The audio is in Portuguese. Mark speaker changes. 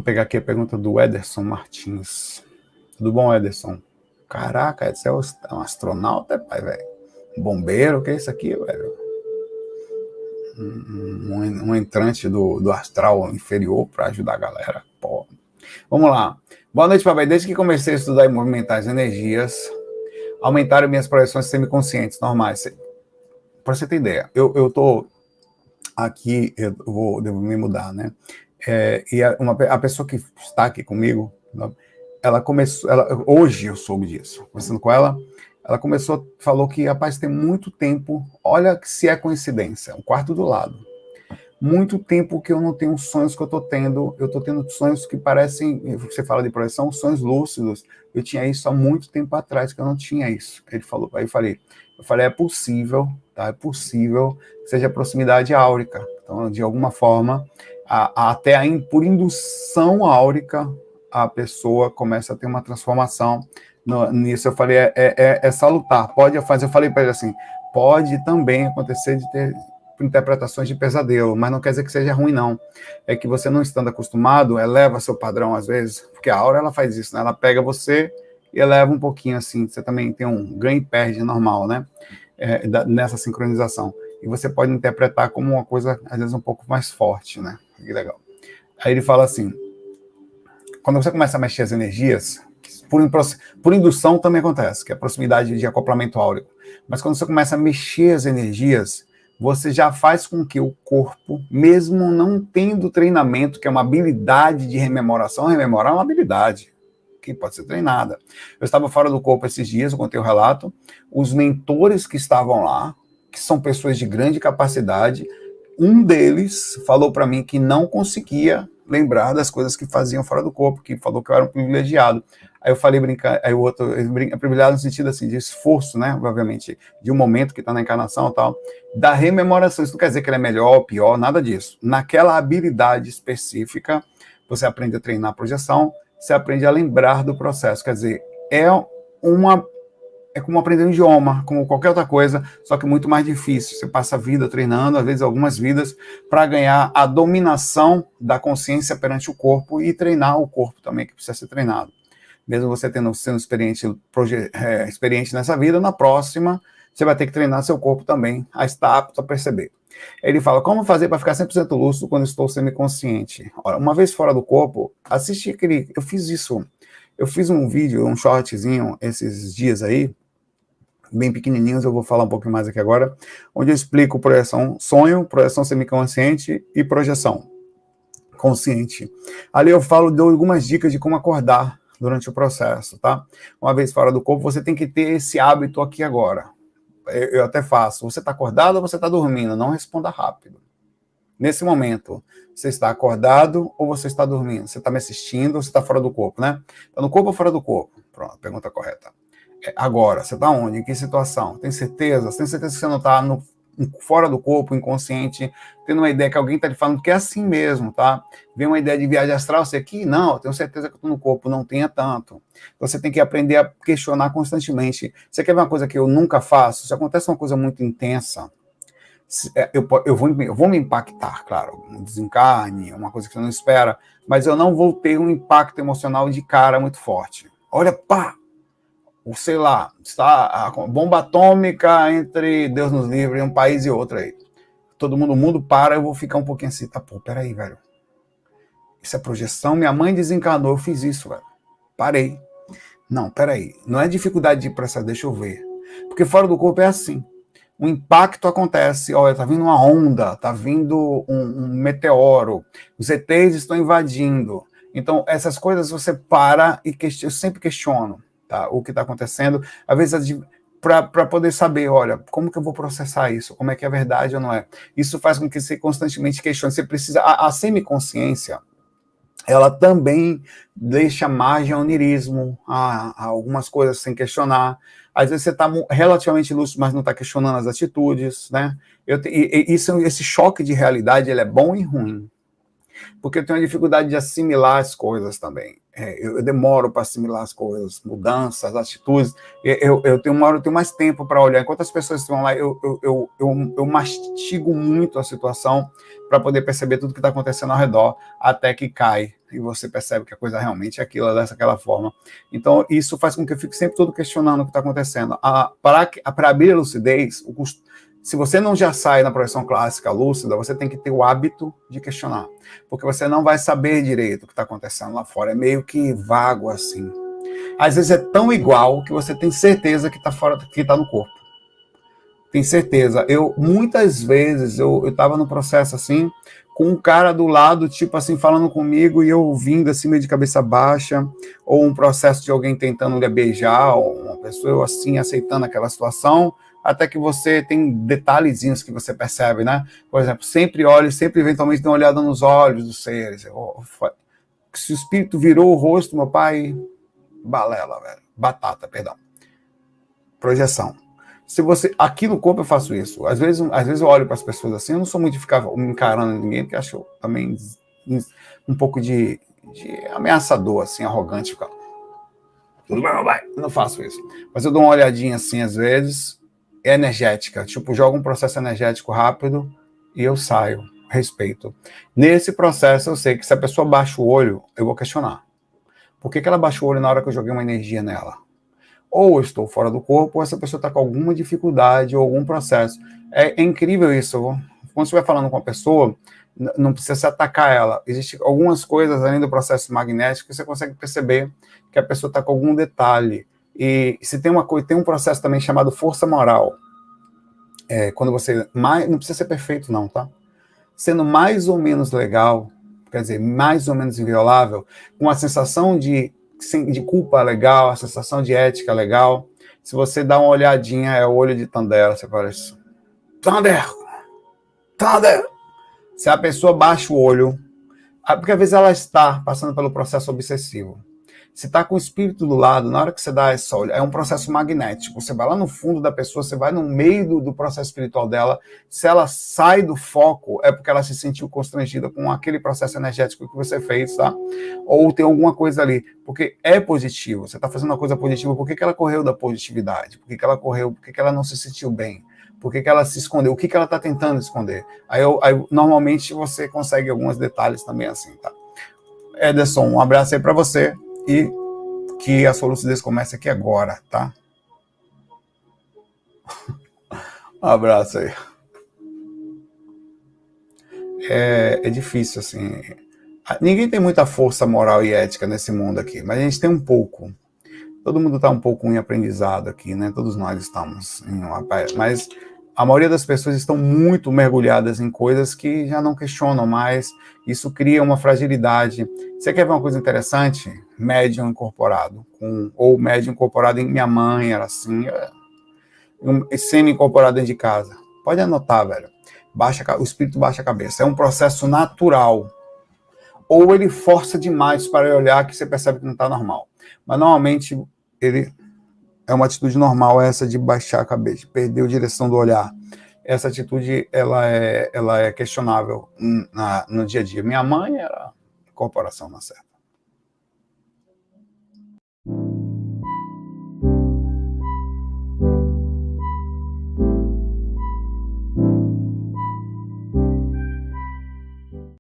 Speaker 1: pegar aqui a pergunta do Ederson Martins. Tudo bom, Ederson? Caraca, você é um astronauta, pai, velho? Um bombeiro, o que é isso aqui, velho? Um entrante do astral inferior para ajudar a galera. Pô. Vamos lá. Boa noite, papai. Desde que comecei a estudar e movimentar as energias, aumentaram minhas projeções semiconscientes normais. Para você ter ideia, eu tô aqui, devo me mudar, né? E a pessoa que está aqui comigo, ela começou, hoje eu soube disso, conversando com ela falou que, rapaz, tem muito tempo, olha se é coincidência, o quarto do lado, muito tempo que eu não tenho sonhos que eu tô tendo sonhos que parecem, você fala de projeção, sonhos lúcidos, eu tinha isso há muito tempo atrás, que eu não tinha isso. Ele falou, aí eu falei, é possível, tá? É possível que seja proximidade áurica. Então, de alguma forma, até por indução áurica, a pessoa começa a ter uma transformação. Nisso eu falei, é salutar. Pode fazer, eu falei para ele assim, pode também acontecer de ter interpretações de pesadelo, mas não quer dizer que seja ruim, não. É que você, não estando acostumado, eleva seu padrão às vezes, porque a aura, ela faz isso, né? Ela pega você e eleva um pouquinho assim, você também tem um ganho e perde normal, né? Nessa sincronização. E você pode interpretar como uma coisa, às vezes, um pouco mais forte, né? Que legal. Aí ele fala assim, quando você começa a mexer as energias, por indução também acontece, que é a proximidade de acoplamento áurico, mas quando você começa a mexer as energias, você já faz com que o corpo, mesmo não tendo treinamento, que é uma habilidade de rememoração, rememorar é uma habilidade que pode ser treinada. Eu estava fora do corpo esses dias, eu contei o relato, os mentores que estavam lá, que são pessoas de grande capacidade, um deles falou para mim que não conseguia lembrar das coisas que faziam fora do corpo, que falou que eu era um privilegiado. Aí eu falei brincar, aí o outro, privilegiado no sentido assim, de esforço, né, obviamente, de um momento que está na encarnação e tal, da rememoração. Isso não quer dizer que ele é melhor ou pior, nada disso. Naquela habilidade específica, você aprende a treinar a projeção, você aprende a lembrar do processo. Quer dizer, é como aprender um idioma, como qualquer outra coisa, só que muito mais difícil. Você passa a vida treinando, às vezes algumas vidas, para ganhar a dominação da consciência perante o corpo e treinar o corpo também, que precisa ser treinado. Mesmo você sendo experiente nessa vida, na próxima, você vai ter que treinar seu corpo também a estar apto a perceber. Ele fala, como fazer para ficar 100% lúcido quando estou semiconsciente? Ora, uma vez fora do corpo, assiste eu fiz isso, eu fiz um vídeo, um shortzinho esses dias aí, bem pequenininhos, eu vou falar um pouquinho mais aqui agora, onde eu explico projeção sonho, projeção semiconsciente e projeção consciente. Ali eu dou algumas dicas de como acordar durante o processo, tá? Uma vez fora do corpo, você tem que ter esse hábito aqui agora. Eu até faço, você está acordado ou você está dormindo? Não responda rápido. Nesse momento, você está acordado ou você está dormindo? Você está me assistindo ou você está fora do corpo, né? Está no corpo ou fora do corpo? Pronto, pergunta correta. Agora, você está onde? Em que situação? Tem certeza? Você tem certeza que você não está fora do corpo, inconsciente, tendo uma ideia que alguém está lhe falando que é assim mesmo, tá? Vem uma ideia de viagem astral, você aqui? Não, eu tenho certeza que eu estou no corpo, não tenha tanto. Então, você tem que aprender a questionar constantemente. Você quer ver uma coisa que eu nunca faço? Se acontece uma coisa muito intensa, eu vou me impactar, claro, um desencarne, uma coisa que você não espera, mas eu não vou ter um impacto emocional de cara muito forte. Olha, pá! Ou sei lá, está a bomba atômica entre, Deus nos livre, um país e outro aí. Todo mundo, o mundo para, eu vou ficar um pouquinho assim, tá, pô, peraí, velho. Isso é projeção, minha mãe desencarnou, eu fiz isso, velho. Parei. Não, peraí, não é dificuldade de processar, deixa eu ver. Porque fora do corpo é assim. O impacto acontece, olha, tá vindo uma onda, tá vindo um meteoro, os ETs estão invadindo. Então, essas coisas você para e eu sempre questiono. Tá, o que está acontecendo, às vezes para poder saber, olha, como que eu vou processar isso, como é que é verdade ou não é. Isso faz com que você constantemente questione, você precisa, a semiconsciência, ela também deixa margem ao onirismo, a algumas coisas sem questionar, às vezes você está relativamente lúcido, mas não está questionando as atitudes, né, esse choque de realidade, ele é bom e ruim. porque eu tenho uma dificuldade de assimilar as coisas também. Eu demoro para assimilar as coisas, mudanças, atitudes. Eu tenho mais tempo para olhar. Enquanto as pessoas estão lá, eu mastigo muito a situação para poder perceber tudo que está acontecendo ao redor, até que cai. E você percebe que a coisa realmente é aquilo, daquela forma. Então, isso faz com que eu fique sempre todo questionando o que está acontecendo. Para abrir a lucidez, se você não já sai na projeção clássica lúcida, você tem que ter o hábito de questionar, porque você não vai saber direito o que está acontecendo lá fora, é meio que vago assim. Às vezes é tão igual que você tem certeza que está fora, que está no corpo. Tem certeza. Muitas vezes eu estava no processo assim, com um cara do lado, tipo assim, falando comigo e eu ouvindo assim, meio de cabeça baixa, ou um processo de alguém tentando lhe beijar, ou uma pessoa assim, aceitando aquela situação, até que você tem detalhezinhos que você percebe, né? Por exemplo, sempre olhe, sempre eventualmente dê uma olhada nos olhos dos seres. Se o espírito virou o rosto, meu pai, balela, velho. Batata, perdão. Projeção. Se você, aqui no corpo eu faço isso. Às vezes eu olho para as pessoas assim, eu não sou muito de ficar encarando ninguém, porque acho também um pouco de ameaçador, assim, arrogante. Ficar, tudo bem, meu pai? Eu não faço isso. Mas eu dou uma olhadinha assim, às vezes, energética. Tipo, jogo um processo energético rápido e eu saio. Respeito. Nesse processo, eu sei que se a pessoa baixa o olho, eu vou questionar. Por que ela baixou o olho na hora que eu joguei uma energia nela? Ou eu estou fora do corpo, ou essa pessoa está com alguma dificuldade ou algum processo. É incrível isso. Quando você vai falando com a pessoa, não precisa se atacar ela. Existem algumas coisas além do processo magnético que você consegue perceber que a pessoa está com algum detalhe. E se tem uma coisa, tem um processo também chamado força moral. Quando você não precisa ser perfeito não, tá? Sendo mais ou menos legal, quer dizer, mais ou menos inviolável, com a sensação de culpa legal, a sensação de ética legal. Se você dá uma olhadinha, é o olho de Tandera, você fala isso. Thunder! Se a pessoa baixa o olho, porque às vezes ela está passando pelo processo obsessivo. Se está com o espírito do lado, na hora que você dá essa olhada, é um processo magnético. Você vai lá no fundo da pessoa, você vai no meio do processo espiritual dela. Se ela sai do foco, é porque ela se sentiu constrangida com aquele processo energético que você fez, tá? Ou tem alguma coisa ali. Porque é positivo, você está fazendo uma coisa positiva. Por que ela correu da positividade? Por que ela correu? Por que ela não se sentiu bem? Por que ela se escondeu? O que ela está tentando esconder? Aí, normalmente, você consegue alguns detalhes também assim, tá? Ederson, um abraço aí para você. E que a sua lucidez comece aqui agora, tá? Um abraço aí. É difícil, assim. Ninguém tem muita força moral e ética nesse mundo aqui, mas a gente tem um pouco. Todo mundo está um pouco em aprendizado aqui, né? Todos nós estamos. Mas a maioria das pessoas estão muito mergulhadas em coisas que já não questionam mais. Isso cria uma fragilidade. Você quer ver uma coisa interessante? Médium incorporado. Ou médium incorporado em minha mãe, era assim. Semi-incorporado dentro de casa. Pode anotar, velho. O espírito baixa a cabeça. É um processo natural. Ou ele força demais para olhar que você percebe que não está normal. Mas normalmente ele... É uma atitude normal essa de baixar a cabeça, de perder a direção do olhar. Essa atitude, ela é questionável no dia a dia. Minha mãe era corporação, na certa.